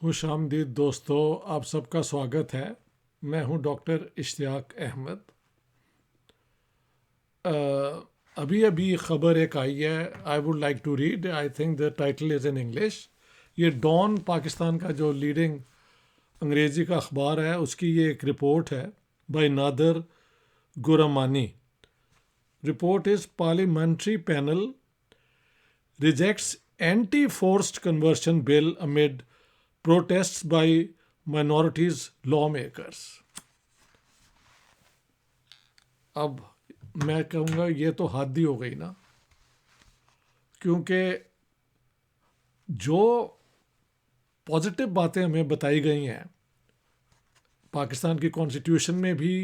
खुश आमदीद दोस्तों, आप सबका स्वागत है। मैं हूं डॉक्टर इश्तियाक अहमद। अभी अभी खबर एक आई है, I would like to read. I think the title is in English. ये डॉन पाकिस्तान का जो लीडिंग अंग्रेज़ी का अखबार है, उसकी ये एक रिपोर्ट है by Nadir Gurmani. Report is parliamentary panel rejects anti forced conversion bill amid protests by minorities lawmakers। अब मैं कहूँगा ये तो हद ही हो गई ना, क्योंकि जो पॉजिटिव बातें हमें बताई गई हैं, पाकिस्तान की कॉन्स्टिट्यूशन में भी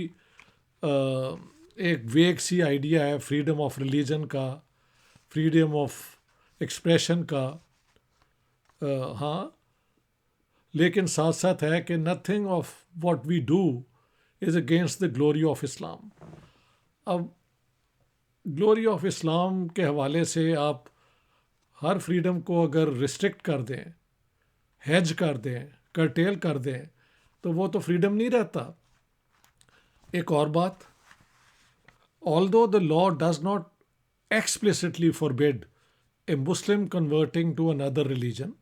एक वेग सी आइडिया है फ्रीडम ऑफ रिलीजन का, फ्रीडम ऑफ एक्सप्रेशन का। हाँ, लेकिन साथ साथ है कि nothing of what we do is against the glory of Islam. अब ग्लोरी ऑफ इस्लाम के हवाले से आप हर फ्रीडम को अगर रिस्ट्रिक्ट कर दें, हेज कर दें, कर्टेल कर दें, तो वो तो फ्रीडम नहीं रहता। एक और बात, although the law does not explicitly forbid a Muslim converting to another religion,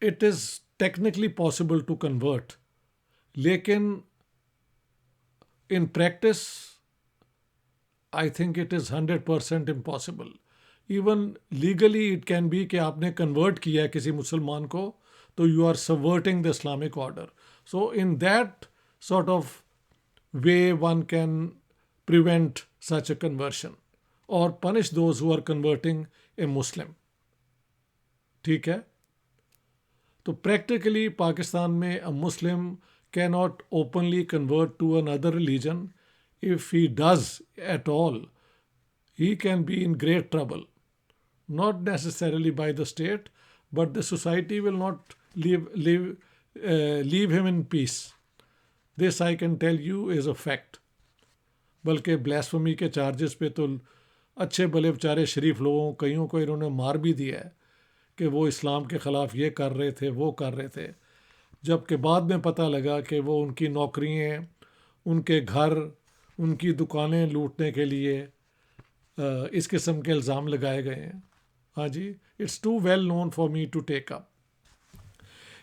it is technically possible to convert, लेकिन in practice I think it is 100% impossible. Even legally it can be कि आपने convert किया है किसी मुसलमान को, तो you are subverting the Islamic order. So in that sort of way one can prevent such a conversion or punish those who are converting a Muslim. ठीक है? तो प्रैक्टिकली पाकिस्तान में a Muslim can not openly convert to another religion. If he does at all, he can be in great trouble, not necessarily by the state, but the society will not leave him in peace. This I can tell you is a fact. बल्कि blasphemy के charges पे तो अच्छे भले बेचारे शरीफ लोगों कईयों को इन्होंने मार भी दिया है कि वो इस्लाम के ख़िलाफ़ ये कर रहे थे, वो कर रहे थे, जबकि बाद में पता लगा कि वो उनकी नौकरियाँ, उनके घर, उनकी दुकानें लूटने के लिए इस किस्म के इल्ज़ाम लगाए गए हैं। हाँ जी, it's too well known for me to take up.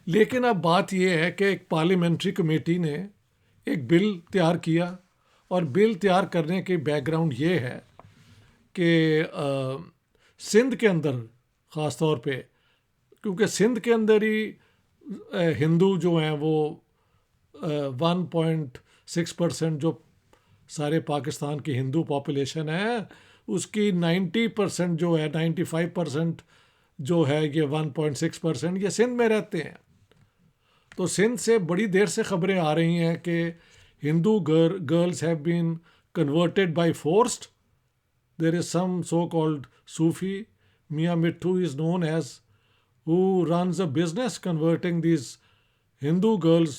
लेकिन अब बात यह है कि एक पार्लियामेंट्री कमेटी ने एक बिल तैयार किया, और बिल तैयार करने की बैकग्राउंड ये है कि सिंध के अंदर ख़ास तौर पे, क्योंकि सिंध के अंदर ही हिंदू जो हैं वो 1.6% जो सारे पाकिस्तान की हिंदू पॉपुलेशन है, उसकी 90% जो है, 95% जो है, ये 1.6% ये सिंध में रहते हैं। तो सिंध से बड़ी देर से खबरें आ रही हैं कि Hindu girls have been converted by forced. There is some so called Sufi, Mia Mittu is known as, who runs a business converting these Hindu girls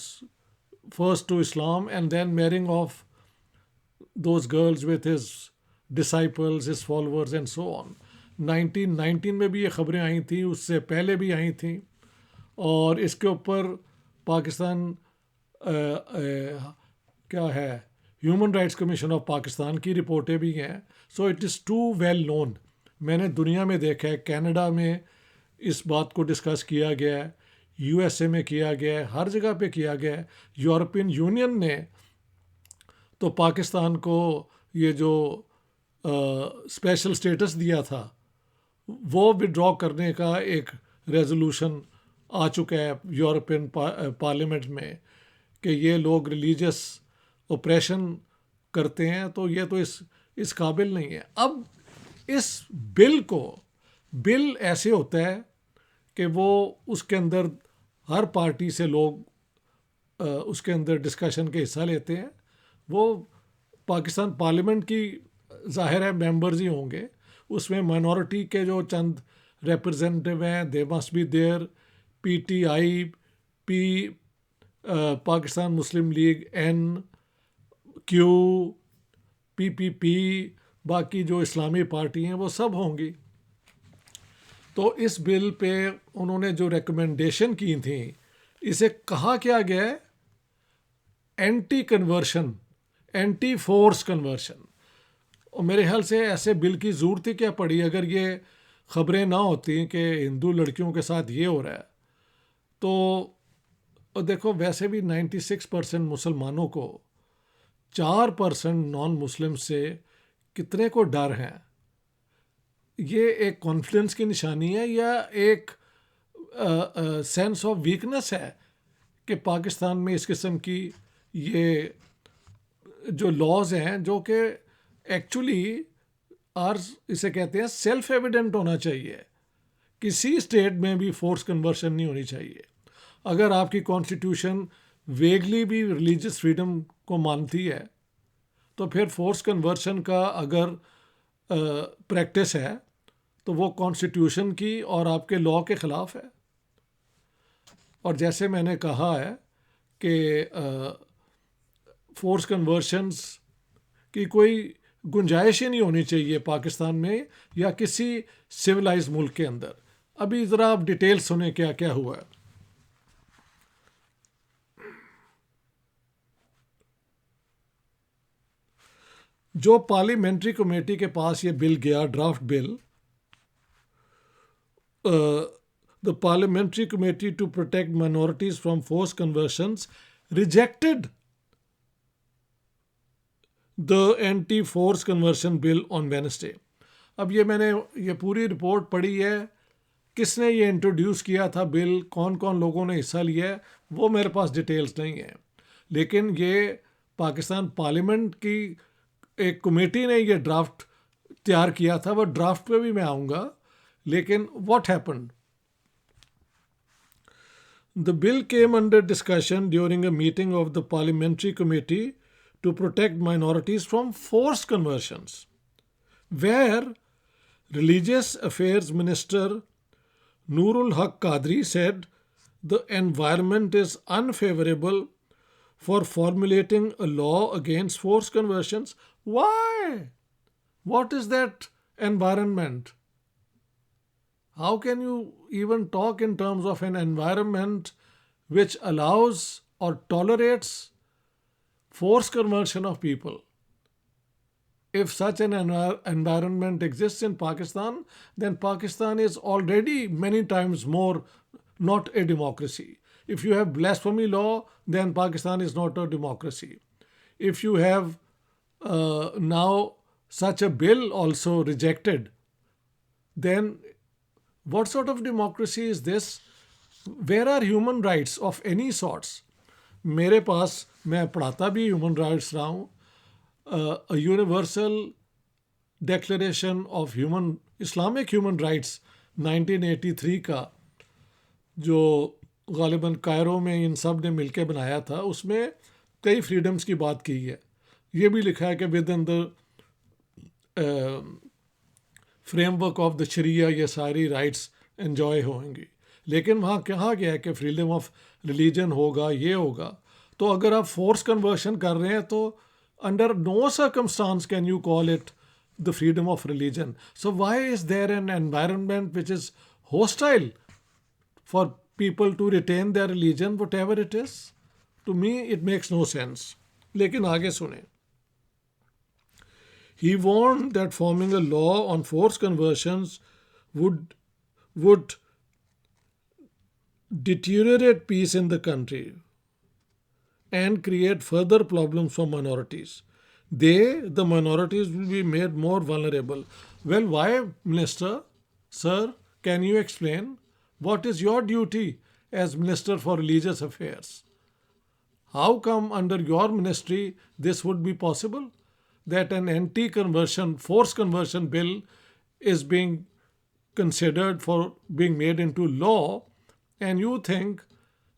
first to Islam and then marrying off those girls with his disciples, his followers and so on. 1919 में भी ये खबरें आई थी, उससे पहले भी आई थी, और इसके ऊपर पाकिस्तान क्या है, human rights commission of Pakistan की रिपोर्टें भी हैं. So it is too well known. मैंने दुनिया में देखा है, कनाडा में इस बात को डिस्कस किया गया है, यूएसए में किया गया है, हर जगह पे किया गया है. यूरोपियन यूनियन ने तो पाकिस्तान को ये जो स्पेशल स्टेटस दिया था वो विड्रॉ करने का एक रेजोल्यूशन आ चुका है यूरोपियन पार्लियामेंट में कि ये लोग रिलीजियस ओप्रेशन करते हैं, तो ये तो इस काबिल नहीं है. अब इस बिल ऐसे होता है कि वो उसके अंदर हर पार्टी से लोग उसके अंदर डिस्कशन के हिस्सा लेते हैं. वो पाकिस्तान पार्लियामेंट की ज़ाहिर है मेंबर्स ही होंगे, उसमें माइनॉरिटी के जो चंद रिप्रेजेंटेटिव हैं, they must be there. PTI, Pakistan Muslim League, N, Q, PPP, बाकी जो इस्लामी पार्टी हैं वो सब होंगी. तो इस बिल पे उन्होंने जो रिकमेंडेशन की थी, इसे कहा क्या गया है, anti conversion, anti force conversion. और मेरे ख्याल से ऐसे बिल की ज़रूरत ही क्या पड़ी अगर ये खबरें ना होती कि हिंदू लड़कियों के साथ ये हो रहा है। तो और देखो, वैसे भी 96% मुसलमानों को 4% नॉन मुस्लिम से कितने को डर है। ये एक कॉन्फिडेंस की निशानी है या एक सेंस ऑफ वीकनेस है कि पाकिस्तान में इस किस्म की ये जो लॉज हैं जो कि एक्चुअली आर, इसे कहते हैं सेल्फ एविडेंट होना चाहिए। किसी स्टेट में भी फोर्स कन्वर्शन नहीं होनी चाहिए। अगर आपकी कॉन्स्टिट्यूशन वेगली भी रिलीजियस फ्रीडम को मानती है तो फिर फोर्स कन्वर्शन का अगर प्रैक्टिस है तो वो कॉन्स्टिट्यूशन की और आपके लॉ के ख़िलाफ़ है। और जैसे मैंने कहा है कि फोर्स कन्वर्शंस की कोई गुंजाइश ही नहीं होनी चाहिए पाकिस्तान में या किसी सिविलाइज मुल्क के अंदर। अभी ज़रा आप डिटेल्स सुने क्या क्या हुआ है। जो पार्लियामेंट्री कमेटी के पास ये बिल गया, draft bill, the parliamentary committee to protect minorities from force conversions rejected the anti force conversion bill on Wednesday. अब ये मैंने ये पूरी रिपोर्ट पढ़ी है, किसने ये इंट्रोड्यूस किया था बिल, कौन कौन लोगों ने हिस्सा लिया है, वो मेरे पास डिटेल्स नहीं है। लेकिन ये पाकिस्तान पार्लियामेंट की एक कमेटी ने ये ड्राफ्ट तैयार किया था। वो ड्राफ्ट पे भी मैं आऊँगा। लेकिन what happened, the bill came under discussion during a meeting of the parliamentary committee to protect minorities from forced conversions, where Religious Affairs Minister Noorul Haq Qadri said the environment is unfavorable for formulating a law against forced conversions. Why? What is that environment? How can you even talk in terms of an environment which allows or tolerates forced conversion of people? If such an environment exists in Pakistan, then Pakistan is already many times more not a democracy. If you have blasphemy law, then Pakistan is not a democracy. If you have now such a bill also rejected, then what sort of democracy is this? Where are human rights of any sorts? मेरे पास, मैं पढ़ाता भी human rights रहा हूँ, universal declaration of human Islamic human rights 1983 का, जो गालिबन Cairo में इन सब ने मिलकर बनाया था, उसमें कई फ्रीडम्स की बात की है। ये भी लिखा है कि within the framework of the sharia ये सारी राइट्स एंजॉय होंगी। लेकिन वहाँ कहा गया है कि फ्रीडम ऑफ रिलीजन होगा, ये होगा। तो अगर आप फोर्स कन्वर्शन कर रहे हैं तो under no circumstances can you call it the freedom of religion. So why is there an environment which is hostile for people to retain their religion whatever it is? To me it makes no sense. लेकिन आगे सुने, he warned that forming a law on forced conversions would deteriorate peace in the country and create further problems for minorities. The minorities, will be made more vulnerable. Well, why, Minister? Sir, can you explain? What is your duty as Minister for Religious Affairs? How come under your ministry this would be possible? That an anti-conversion, forced conversion bill is being considered for being made into law, and you think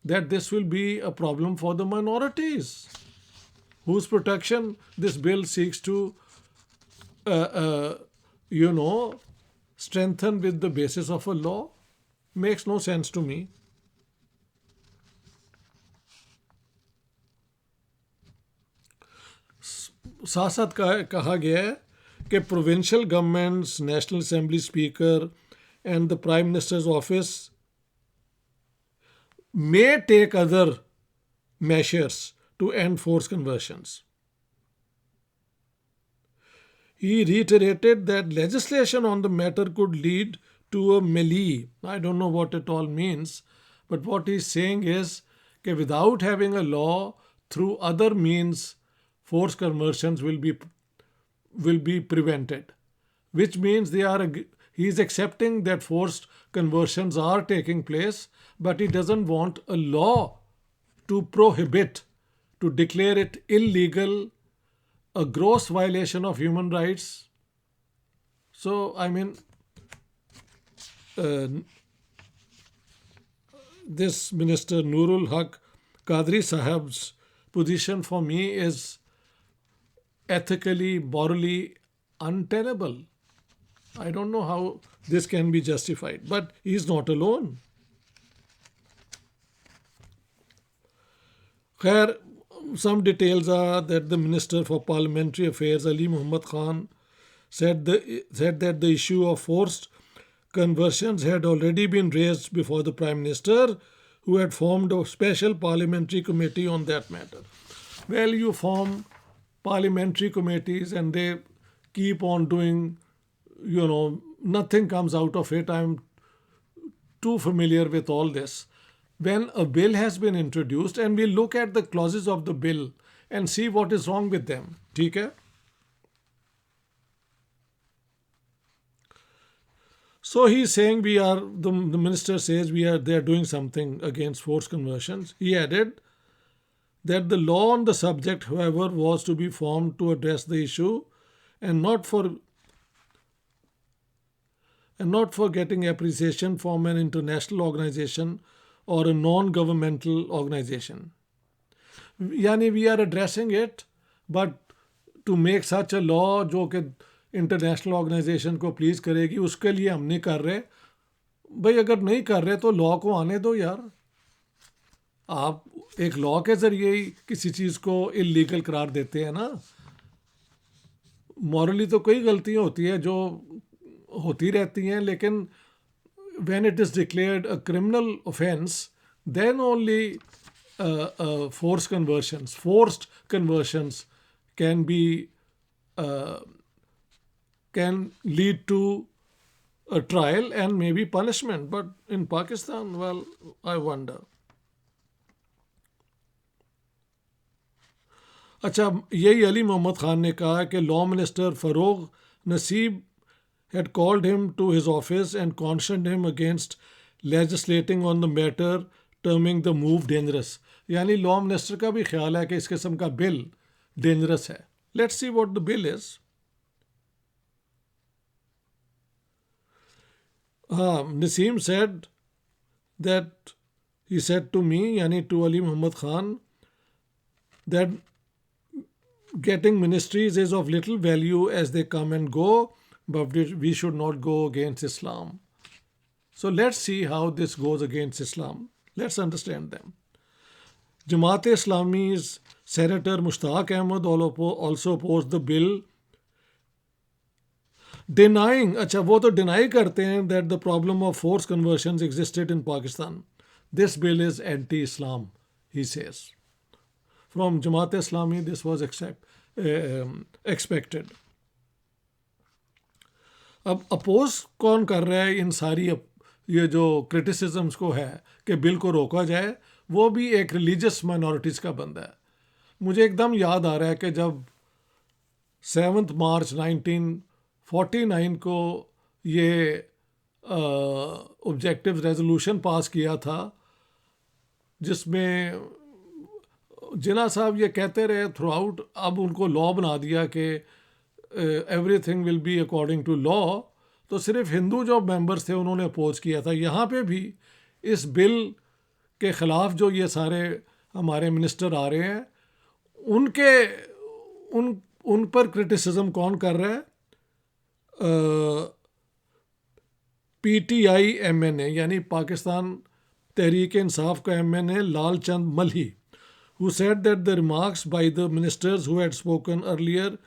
that this will be a problem for the minorities whose protection this bill seeks to, strengthen with the basis of a law? Makes no sense to me. साथ साथ कहा गया है कि provincial governments, national assembly speaker and the Prime Minister's office may take other measures to end forced conversions. He reiterated that legislation on the matter could lead to a melee. I don't know what it all means, but what he's saying is that without having a law, through other means, forced conversions will be prevented, which means he is accepting that forced conversions are taking place, but he doesn't want a law to prohibit, to declare it illegal, a gross violation of human rights. So, I mean, uh, this Minister Nurul Haq Qadri Sahib's position for me is ethically, morally untenable. I don't know how this can be justified, but he's not alone. Khair, some details are that the Minister for Parliamentary Affairs, Ali Muhammad Khan, said that the issue of forced conversions had already been raised before the Prime Minister, who had formed a special parliamentary committee on that matter. Well, you form parliamentary committees and they keep on doing, nothing comes out of it. I'm too familiar with all this. When a bill has been introduced, and we look at the clauses of the bill and see what is wrong with them. ठीक है? So he's saying the minister says they are doing something against forced conversions. He added that the law on the subject, however, was to be formed to address the issue and not for getting appreciation from an international organization or a non-governmental organization. Yani we are addressing it, but to make such a law जो कि international organisation को please करेगी, उसके लिए हम नहीं कर रहे. भाई अगर नहीं कर रहे तो लॉ को आने दो यार. आप एक लॉ के ज़रिए ही किसी चीज़ को इलीगल करार देते हैं ना. मॉरली तो कई गलतियाँ होती है जो होती रहती हैं, लेकिन when it is declared a criminal offense, then only forced conversions can be can lead to a trial and maybe punishment. But in Pakistan, well, I wonder. अच्छा, यही अली मोहम्मद खान ने कहा कि लॉ मिनिस्टर फरोग नसीब had called him to his office and cautioned him against legislating on the matter, terming the move dangerous. यानी law minister का भी ख्याल है कि इस किस्म का बिल डेंजरस है. Let's see what the bill is. Naseem said that he said to me, yani to Ali Muhammad Khan, that getting ministries is of little value as they come and go, but we should not go against Islam. So let's see how this goes against Islam. Let's understand them. Jamaat-e-Islami's Senator Mushtaq Ahmed also opposed the bill, denying, वो तो deny करते हैं that the problem of forced conversions existed in Pakistan. This bill is anti-Islam, he says. From Jamaat-e-Islami, this was expected. अब oppose कौन कर रहा है इन सारी ये जो क्रिटिसिज्म्स को है कि बिल को रोका जाए, वो भी एक रिलीजियस माइनॉरिटीज़ का बंदा है. मुझे एकदम याद आ रहा है कि जब 7 मार्च 1949 को ये ऑब्जेक्टिव रेजोल्यूशन पास किया था, जिसमें जिन्ना साहब ये कहते रहे थ्रू आउट, अब उनको लॉ बना दिया कि everything will be according to law, तो सिर्फ हिंदू जो मेंबर्स थे उन्होंने अपोज किया था. यहाँ पे भी इस बिल के ख़िलाफ़ जो ये सारे हमारे मिनिस्टर आ रहे हैं, उन पर क्रिटिसिज्म कौन कर रहा है? PTI MNA यानी पाकिस्तान तहरीक इंसाफ का MNA Lal Chand Malhi, who said that the remarks by the ministers who had spoken earlier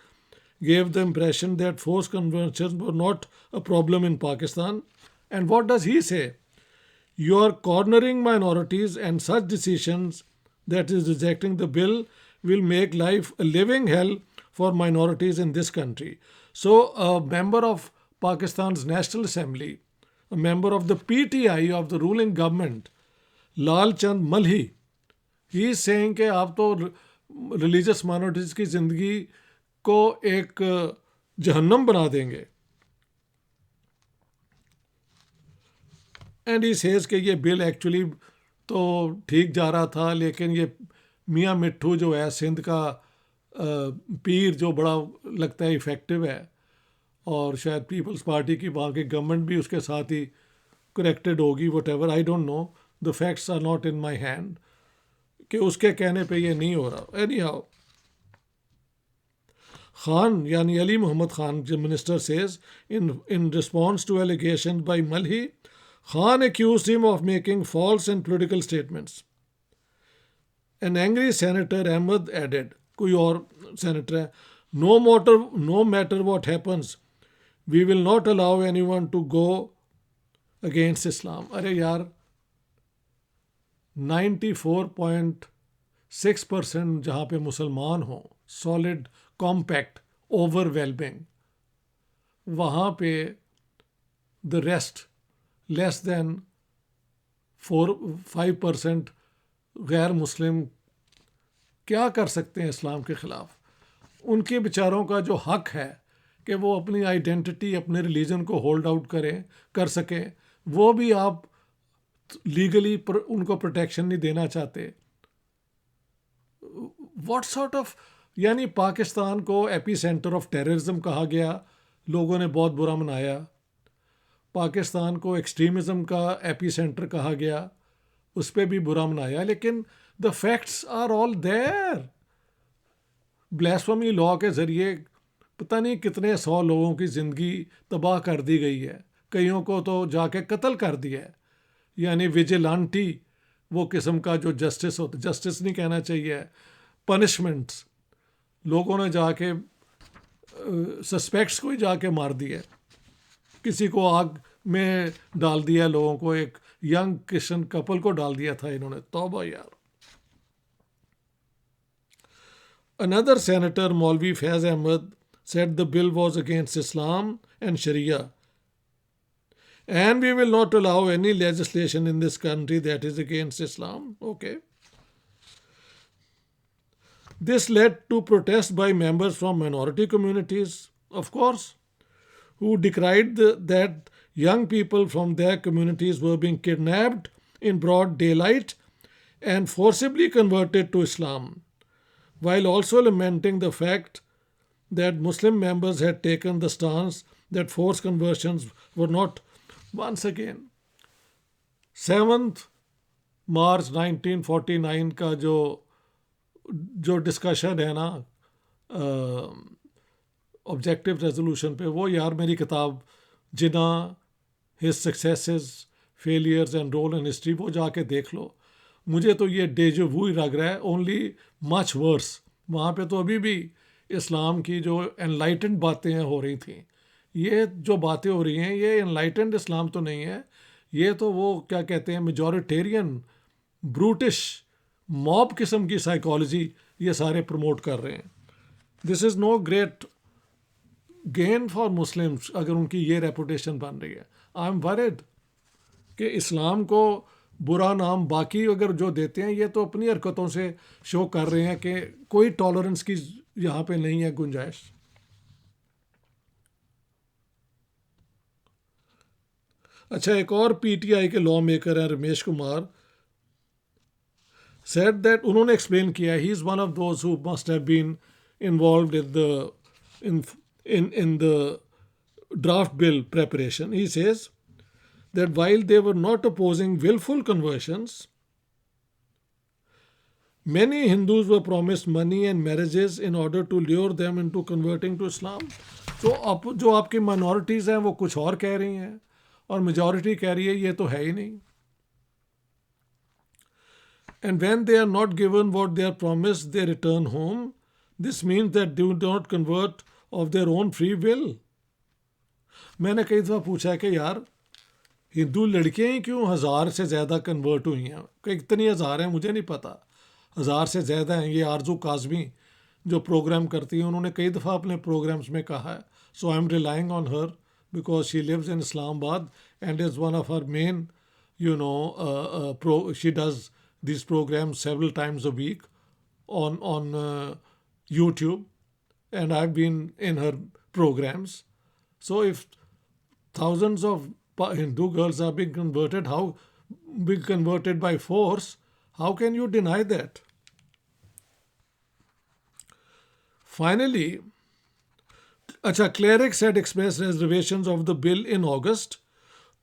gave the impression that forced conversions were not a problem in Pakistan. And what does he say? You are cornering minorities, and such decisions, that is, rejecting the bill, will make life a living hell for minorities in this country. So, a member of Pakistan's National Assembly, a member of the PTI of the ruling government, Lal Chand Malhi, he is saying कि आप तो religious minorities की ज़िंदगी को एक जहन्नम बना देंगे. एंड ही सेज कि ये बिल एक्चुअली तो ठीक जा रहा था, लेकिन ये मियाँ मिट्ठू जो है सिंध का पीर, जो बड़ा लगता है इफ़ेक्टिव है, और शायद पीपल्स पार्टी की वहाँ की गवर्नमेंट भी उसके साथ ही करेक्टेड होगी, whatever, I don't know, the facts are not in my hand, कि उसके कहने पे ये नहीं हो रहा. एनी हाउ, खान यानी Ali Mohammad Khan, the minister, says in response to allegations by Malhi, Khan accused him of making false and political statements. An angry senator Ahmed added, कोई और senator है, no matter what happens, we will not allow anyone to go against Islam. अरे यार, 94.6% जहाँ पे मुसलमान हों, solid, compact, overwhelming, वहाँ पे द रेस्ट लेस देन 4-5% गैर मुस्लिम क्या कर सकते हैं इस्लाम के ख़िलाफ़. उनके बेचारों का जो हक है कि वो अपनी आइडेंटिटी, अपने रिलीजन को होल्ड आउट कर सकें, वो भी आप लीगली उनको प्रोटेक्शन नहीं देना चाहते. व्हाट सॉर्ट ऑफ, यानी पाकिस्तान को एपी सेंटर ऑफ टेररिज्म कहा गया, लोगों ने बहुत बुरा मनाया. पाकिस्तान को एक्सट्रीमिज़म का एपी सेंटर कहा गया, उस पर भी बुरा मनाया. लेकिन the facts are all there. Blasphemy law के ज़रिए पता नहीं कितने 100 लोगों की ज़िंदगी तबाह कर दी गई है, कईयों को तो जाके कत्ल कर दिया है. यानी विजिलेंटी वो किस्म का जो जस्टिस होता, जस्टिस नहीं कहना चाहिए, पनिशमेंट्स, लोगों ने जाके सस्पेक्ट्स को ही जाके मार दिया, किसी को आग में डाल दिया, लोगों को, एक यंग क्रिश्चियन कपल को डाल दिया था इन्होंने. तौबा यार. Another senator, Maulvi Faiz Ahmed, said the bill was against Islam and Sharia, and we will not allow any legislation in this country that is against Islam. Okay. This led to protests by members from minority communities, of course, who decried that young people from their communities were being kidnapped in broad daylight and forcibly converted to Islam, while also lamenting the fact that Muslim members had taken the stance that forced conversions were not. Once again, 7th March 1949 का जो discussion है ना objective resolution पे, वो यार मेरी किताब Jinnah, his successes, failures and role in history, वो जाके देख लो. मुझे तो ये डेजो वू ही लग रहा है, ओनली मच वर्स. वहाँ पे तो अभी भी इस्लाम की जो एनलाइटेंड बातें हो रही थी, ये जो बातें हो रही हैं, ये एनलाइटेंड इस्लाम तो नहीं है, ये तो वो क्या कहते हैं, मेजॉरिटेरियन, ब्रूटिश, मॉब किस्म की साइकोलॉजी ये सारे प्रमोट कर रहे हैं. This is no great gain for Muslims अगर उनकी ये रेपुटेशन बन रही है. आई एम वरिड कि इस्लाम को बुरा नाम बाकी अगर जो देते हैं, ये तो अपनी हरकतों से शो कर रहे हैं कि कोई टॉलरेंस की यहाँ पे नहीं है गुंजाइश. अच्छा, एक और पीटीआई के लॉ मेकर हैं रमेश कुमार, said that उन्होंने एक्सप्लेन किया, he is one of those who must have been involved in the draft bill preparation. He says that while they were not opposing willful conversions, many Hindus were promised money and marriages in order to lure them into converting to Islam. तो जो आपकी minorities हैं वो कुछ और कह रही हैं, और majority कह रही है ये तो है ही नहीं. And when they are not given what they are promised, they return home. This means that they do not convert of their own free will. मैंने कई दफ़ा पूछा है कि यार हिंदू लड़कियां ही क्यों 1000 से ज़्यादा कन्वर्ट हुई हैं, कितनी हज़ार हैं मुझे नहीं पता, 1000 से ज़्यादा हैं। ये आरजू काजमी जो प्रोग्राम करती हैं, उन्होंने कई दफ़ा अपने प्रोग्राम्स में कहा है। So I am relying on her because she lives in Islamabad and is one of her main she does these programs several times a week on YouTube, and I've been in her programs. So if thousands of Hindu girls are being converted, by force, how can you deny that? Finally, clerics had expressed reservations of the bill in August,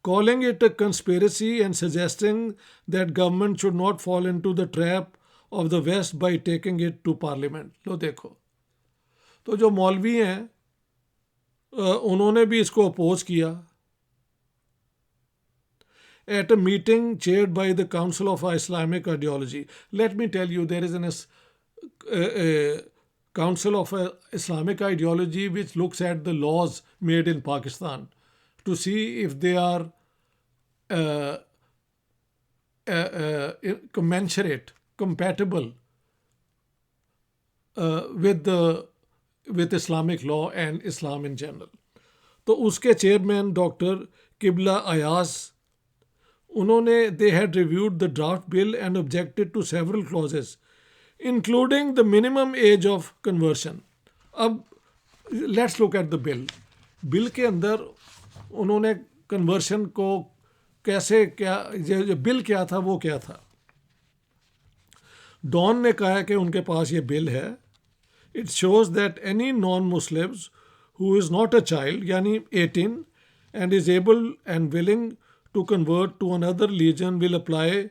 calling it a conspiracy and suggesting that government should not fall into the trap of the West by taking it to parliament. लो देखो, तो जो मौलवी हैं उन्होंने भी इसको oppose किया. At a meeting chaired by the Council of Islamic Ideology, let me tell you, there is a Council of Islamic Ideology which looks at the laws made in Pakistan to see if they are commensurate, compatible with Islamic law and Islam in general. तो उसके chairman doctor किबला अयाज, उन्होंने they had reviewed the draft bill and objected to several clauses including the minimum age of conversion. अब let's look at the bill. Bill के अंदर उन्होंने conversion को कैसे, क्या जो बिल क्या था वो क्या था. डॉन ने कहा कि उनके पास ये बिल है. It shows that any non Muslims who is not a child यानी 18 and is able and willing to convert to another religion will apply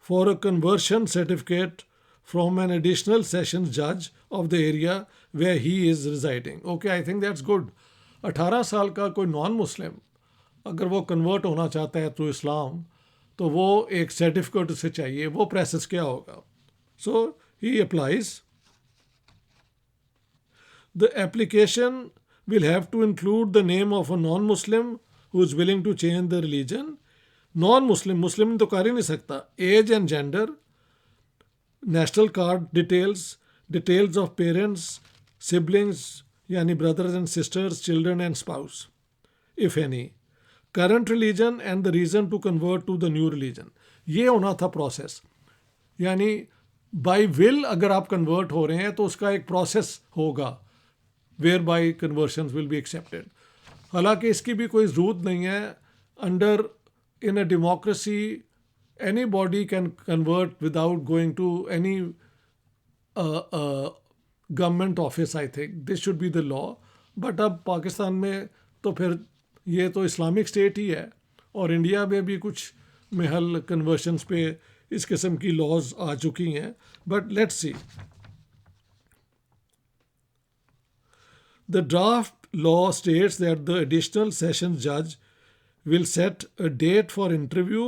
for a conversion certificate from an additional sessions judge of the area where he is residing. Okay, I think that's good. 18 साल का कोई non Muslim अगर वो convert होना चाहता है to Islam तो वो एक सर्टिफिकेट उसे चाहिए. वो प्रोसेस क्या होगा? सो ही applies. The application will have to include the name of a non-Muslim who is willing to change the religion. Non-Muslim, Muslim तो कर ही नहीं सकता. Age and gender, national card details, details of parents, siblings यानी brothers and sisters, children and spouse, if any. Current religion and the reason to convert to the new religion. ये होना था process. यानी by will अगर आप convert हो रहे हैं तो उसका एक प्रोसेस होगा whereby conversions will be accepted. हालांकि इसकी भी कोई ज़रूरत नहीं है. Under in a democracy, anybody can convert without going to any government office. I think this should be the law. But अब पाकिस्तान में तो फिर ये तो इस्लामिक स्टेट ही है और इंडिया में भी कुछ महल कन्वर्शंस पे इस किस्म की लॉज आ चुकी हैं. But let's see. The draft law states that the additional sessions judge will set a date for interview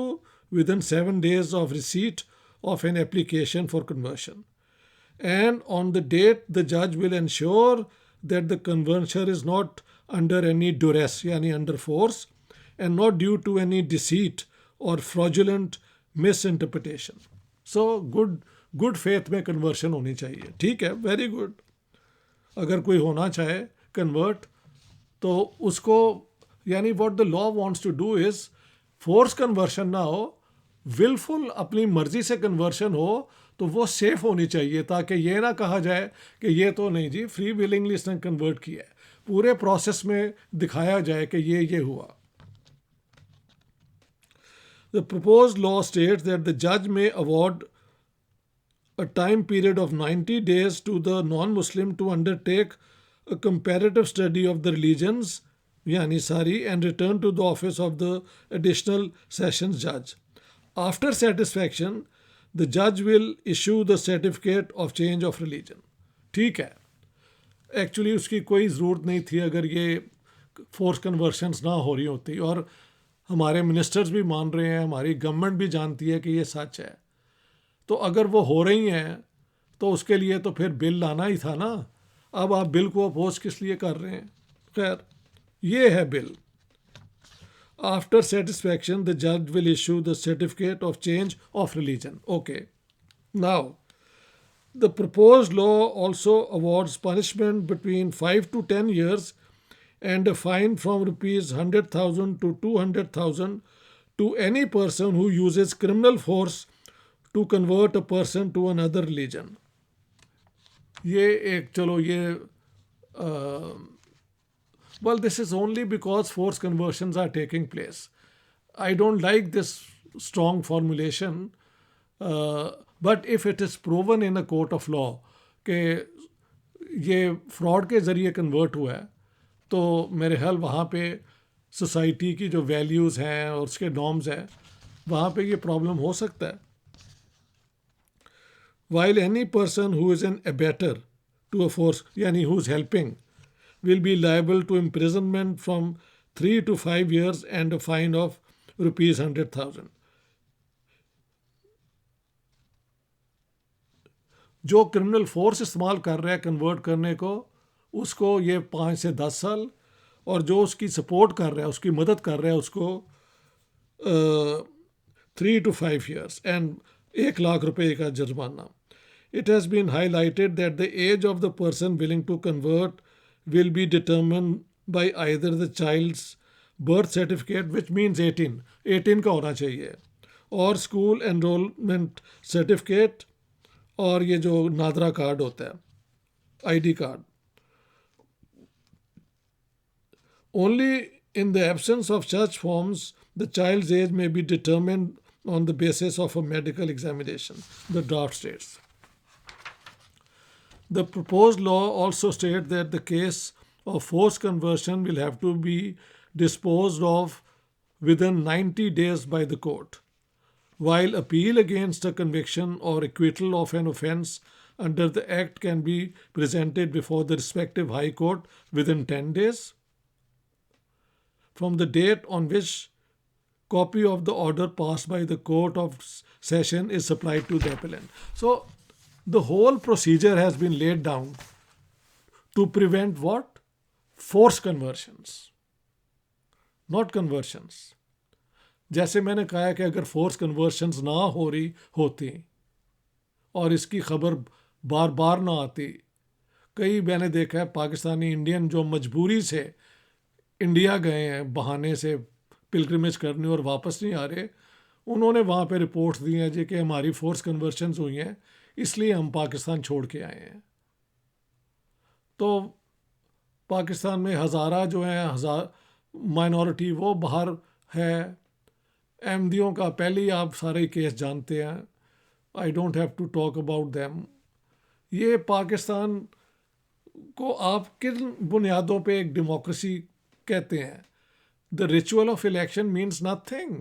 within 7 days of receipt of an application for conversion. And on the date, the judge will ensure that the conversion is not under any duress, yani under force, and not due to any deceit or fraudulent misinterpretation. So, good faith में conversion होनी चाहिए. ठीक है, very good. अगर कोई होना चाहे convert तो उसको यानी what the law wants to do is force conversion ना हो, willful अपनी मर्जी से conversion हो तो वो सेफ होनी चाहिए ताकि ये ना कहा जाए कि ये तो नहीं जी फ्री विलिंगली इसने कन्वर्ट किया है. पूरे प्रोसेस में दिखाया जाए कि ये हुआ. The proposed law states that the judge may award a time period of 90 days to the non-Muslim to undertake a comparative study of the religions yani sari and return to the office of the additional sessions judge. After satisfaction, the judge will issue the certificate of change of religion. ठीक है. Actually उसकी कोई ज़रूरत नहीं थी अगर ये force conversions ना हो रही होती. और हमारे मिनिस्टर्स भी मान रहे हैं, हमारी गवर्नमेंट भी जानती है कि ये सच है. तो अगर वो हो रही हैं तो उसके लिए तो फिर बिल लाना ही था ना. अब आप बिल को अपोज किस लिए कर रहे हैं? खैर ये है bill. After satisfaction, the judge will issue the certificate of change of religion. Okay. Now, the proposed law also awards punishment between 5 to 10 years and a fine from rupees 100,000 to 200,000 to any person who uses criminal force to convert a person to another religion. ये एक चलो ये well, this is only because forced conversions are taking place. I don't like this strong formulation, but if it is proven in a court of law कि ये fraud के ज़रिए convert हुआ है, तो मेरे ख्याल वहाँ पे सोसाइटी की जो वैल्यूज़ हैं और उसके नॉर्म्स हैं, वहाँ पे ये प्रॉब्लम हो सकता है. While any person who is an abettor to a force, yani who is helping, will be liable to imprisonment from 3 to 5 years and a fine of rupees 100,000. जो क्रिमिनल फोर्स इस्तेमाल कर रहा है कन्वर्ट करने को, उसको ये 5 से 10 साल, और जो उसकी सपोर्ट कर रहा है, उसकी मदद कर रहा है, उसको 3 to 5 years एंड 1,00,000 रुपए का जुर्माना. It has been highlighted that the age of the person willing to convert will be determined by either the child's birth certificate, which means 18 का होना चाहिए, और स्कूल एनरोलमेंट सर्टिफिकेट, और ये जो नादरा कार्ड होता है, ID card. Only in the absence of such forms, the child's age may be determined on the basis of a medical examination, the draft states. The proposed law also states that the case of forced conversion will have to be disposed of within 90 days by the court, while appeal against a conviction or acquittal of an offence under the Act can be presented before the respective High Court within 10 days from the date on which copy of the order passed by the Court of Session is supplied to the appellant. So, the whole procedure has been laid down to prevent what? Forced conversions, not conversions. जैसे मैंने कहा कि अगर force conversions ना हो रही होती और इसकी खबर बार बार ना आती, कई मैंने देखा है पाकिस्तानी इंडियन जो मजबूरी से इंडिया गए हैं बहाने से पिलग्रिमेज करने और वापस नहीं आ रहे, उन्होंने वहाँ पे रिपोर्ट्स दी हैं जी कि हमारी फोर्स कन्वर्शंस हुई हैं, इसलिए हम पाकिस्तान छोड़ के आए हैं. तो पाकिस्तान में हज़ारा जो हैं माइनॉरिटी वो बाहर है. अहमदियों का पहले ही आप सारे केस जानते हैं, I don't have to talk about them. ये पाकिस्तान को आप किन बुनियादों पे एक डेमोक्रेसी कहते हैं? The ritual of election means nothing.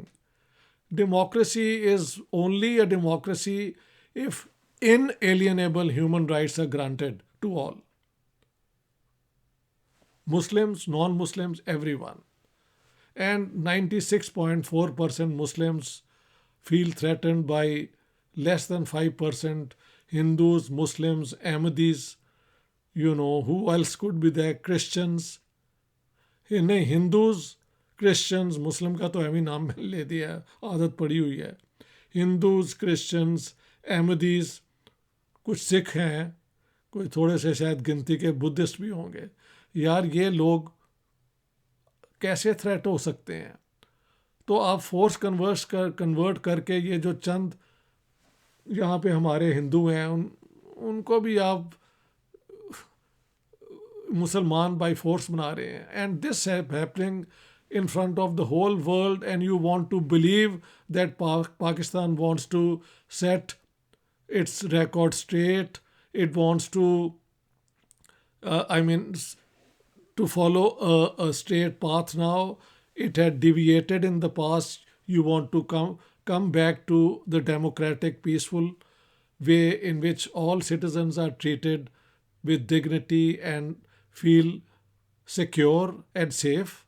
Democracy is only a democracy if inalienable human rights are granted to all. Muslims, non-Muslims, everyone. And 96.4% Muslims feel threatened by less than 5% Hindus, Muslims, Ahmadis, who else could be there? Christians. नहीं, Hindus, Christians, Muslim का तो हमें नाम ले दिया है, आदत पड़ी हुई है. Hindus, Christians, Ahmadis, कुछ सिख हैं, कोई थोड़े से शायद गिनती के बुद्धिस्ट भी होंगे. यार ये लोग कैसे थ्रेट हो सकते हैं? तो आप फोर्स कन्वर्ट करके ये जो चंद यहाँ पे हमारे हिंदू हैं उनको भी आप मुसलमान बाय फोर्स बना रहे हैं. And this happening in front of the whole world, and you want to believe that Pakistan wants to set its record straight. It wants to, to follow a straight path now. It had deviated in the past. You want to come back to the democratic, peaceful way in which all citizens are treated with dignity and feel secure and safe.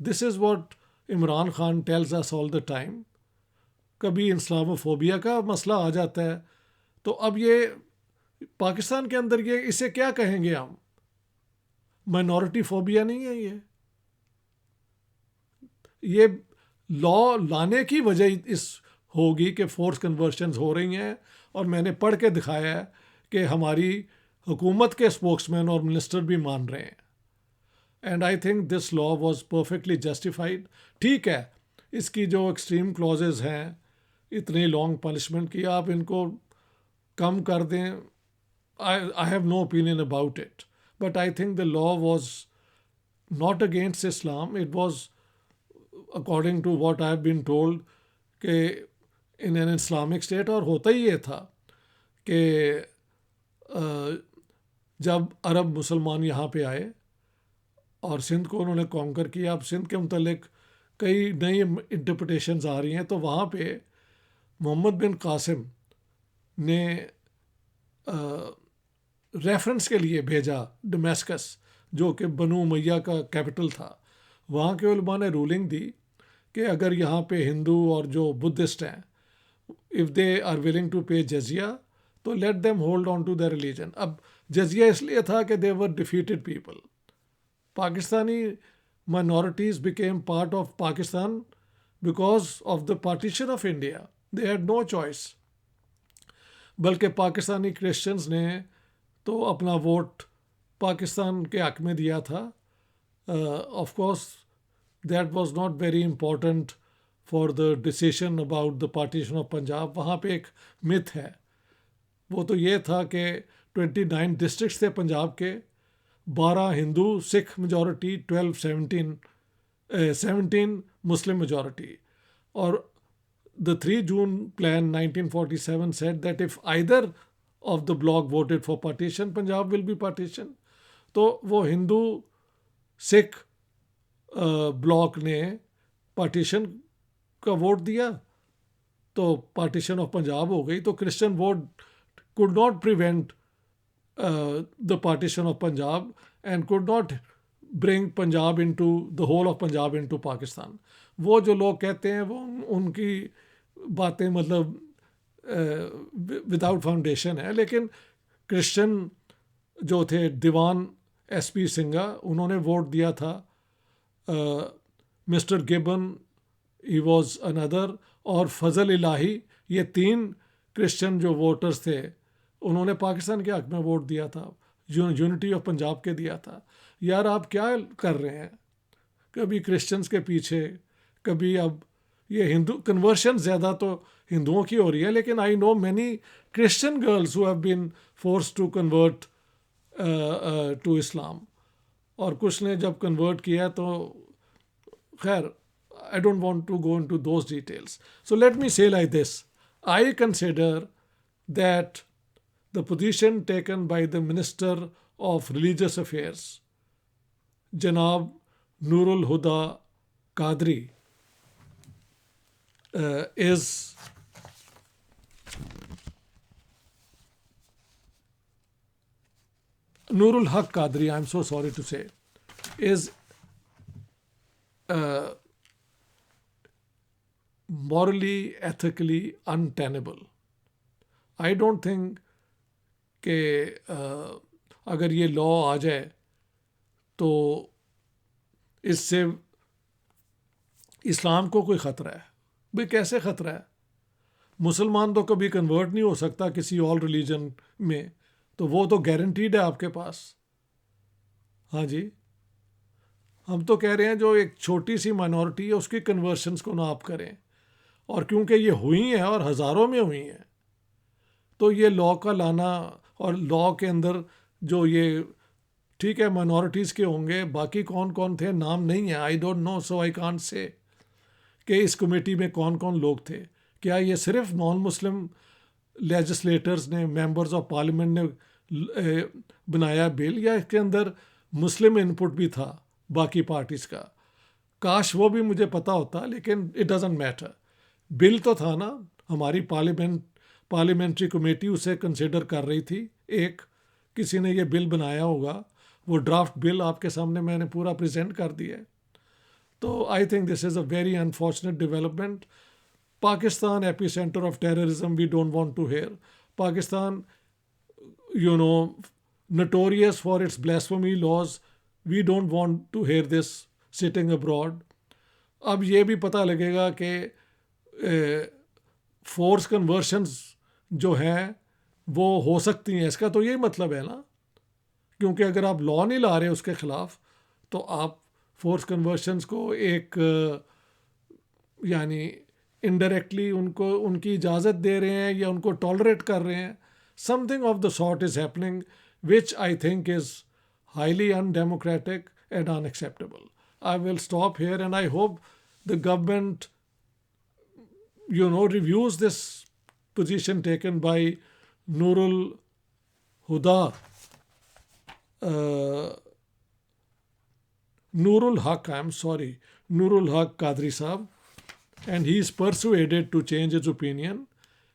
This is what Imran Khan tells us all the time. कभी Islamophobia का मसला आ जाता है, तो अब ये पाकिस्तान के अंदर ये इसे क्या कहेंगे हम? माइनॉरिटी फोबिया नहीं है ये. ये लॉ लाने की वजह इस होगी कि फोर्स कन्वर्शंस हो रही हैं, और मैंने पढ़ के दिखाया है कि हमारी हुकूमत के स्पोक्समैन और मिनिस्टर भी मान रहे हैं। And I think this law was perfectly justified. ठीक है, इसकी जो एक्सट्रीम क्लॉजेज हैं, इतनी लॉन्ग पनिशमेंट की, आप इनको कम कर दें, I have no opinion about it. But I think the law was not against Islam. It was, according to what I have been told, कि in an Islamic state, और होता ही ये था कि जब अरब मुसलमान यहाँ पे आए और सिंध को उन्होंने कॉन्कर किया, अब सिंध के मुतल्लिक कई नई इंटरप्रटेशंस आ रही हैं, तो वहाँ पे मोहम्मद बिन कासिम ने रेफरेंस के लिए भेजा डमेस्कस, जो कि बनु उमैया का कैपिटल था। वहाँ के उलमा ने रूलिंग दी कि अगर यहाँ पे हिंदू और जो बुद्धिस्ट हैं, if they are willing to pay जजिया, तो let them hold on to the religion. अब जजिया इसलिए था कि they were defeated people. Pakistani minorities became part of Pakistan because of the partition of India. They had no choice. बल्कि Pakistani Christians ने तो अपना वोट पाकिस्तान के हक में दिया था। Of course that was not very important for the decision about the partition of Punjab. वहाँ पे एक मिथ है, वो तो ये था कि 29 डिस्ट्रिक्ट्स थे पंजाब के, 12 Hindu Sikh majority, 17 Muslim majority. और the 3 June plan 1947 said that if either of the bloc voted for partition, Punjab will be partition. तो वो हिंदू सिख ब्लॉक ने पार्टीशन का वोट दिया, तो पार्टीशन ऑफ पंजाब हो गई। तो Christian vote could not prevent the partition of Punjab and could not bring Punjab into the whole of Punjab into Pakistan. वो जो लोग कहते हैं वो उनकी बातें मतलब विदाउट फाउंडेशन है। लेकिन क्रिश्चियन जो थे दीवान SP सिंघा, उन्होंने वोट दिया था। Mister gibbon, he was another, और फजल इलाही, ये 3 क्रिश्चियन जो वोटर्स थे, उन्होंने पाकिस्तान के हक में वोट दिया था, यूनिटी ऑफ पंजाब के दिया था। यार आप क्या कर रहे हैं, कभी क्रिश्चियंस के पीछे, कभी अब ये हिंदू कन्वर्शन ज़्यादा तो हिंदुओं की हो रही है, लेकिन I know many Christian girls who have been forced to convert to Islam. और कुछ ने जब कन्वर्ट किया तो खैर, I don't want to go into those details. So let me say like this, I consider that the position taken by the minister of religious affairs जनाब नूरुल हुदा Qadri is Nurul Haq Qadri, I'm so sorry to say, is morally, ethically untenable. I don't think कि अगर ये law आ जाए तो इससे इस्लाम को कोई ख़तरा है। भाई कैसे ख़तरा है? मुसलमान तो कभी कन्वर्ट नहीं हो सकता किसी और रिलीजन में, तो वो तो गारंटीड है आपके पास। हाँ जी, हम तो कह रहे हैं जो एक छोटी सी माइनॉरिटी है उसकी कन्वर्शंस को ना आप करें, और क्योंकि ये हुई हैं और हज़ारों में हुई हैं, तो ये लॉ का लाना, और लॉ के अंदर जो ये ठीक है माइनॉरिटीज़ के होंगे, बाकी कौन कौन थे नाम नहीं है, आई don't no, so I can't say कि इस कमेटी में कौन कौन लोग थे। क्या ये सिर्फ नॉन मुस्लिम लेजिस्लेटर्स ने, मेंबर्स ऑफ पार्लियामेंट ने बनाया बिल, या इसके अंदर मुस्लिम इनपुट भी था बाकी पार्टीज़ का? काश वो भी मुझे पता होता, लेकिन इट डजंट मैटर। बिल तो था ना, हमारी पार्लियामेंट्री कमेटी उसे कंसिडर कर रही थी। एक किसी ने ये बिल बनाया होगा, वो ड्राफ्ट बिल आपके सामने मैंने पूरा प्रेजेंट कर दिया है। तो I think this is a very unfortunate development. Pakistan, epicenter of terrorism, we don't want to hear. Pakistan, notorious for its blasphemy laws, we don't want to hear this sitting abroad. अब ये भी पता लगेगा कि force conversions जो हैं वो हो सकती हैं, इसका तो यही मतलब है ना, क्योंकि अगर आप लॉ नहीं ला रहे उसके खिलाफ तो आप फोर्स कन्वर्शंस को एक यानी इनडायरेक्टली उनको उनकी इजाज़त दे रहे हैं या उनको टॉलरेट कर रहे हैं. Something of the sort is happening which I think is highly undemocratic and unacceptable. I will stop here and I hope the government, reviews this position taken by Nurul Huda, uh, Nurul Haq, I'm sorry, Nurul Haq Qadri Sahab, and he is persuaded to change his opinion,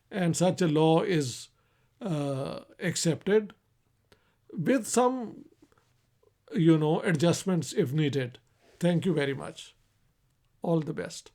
and such a law is accepted with some, adjustments if needed. Thank you very much. All the best.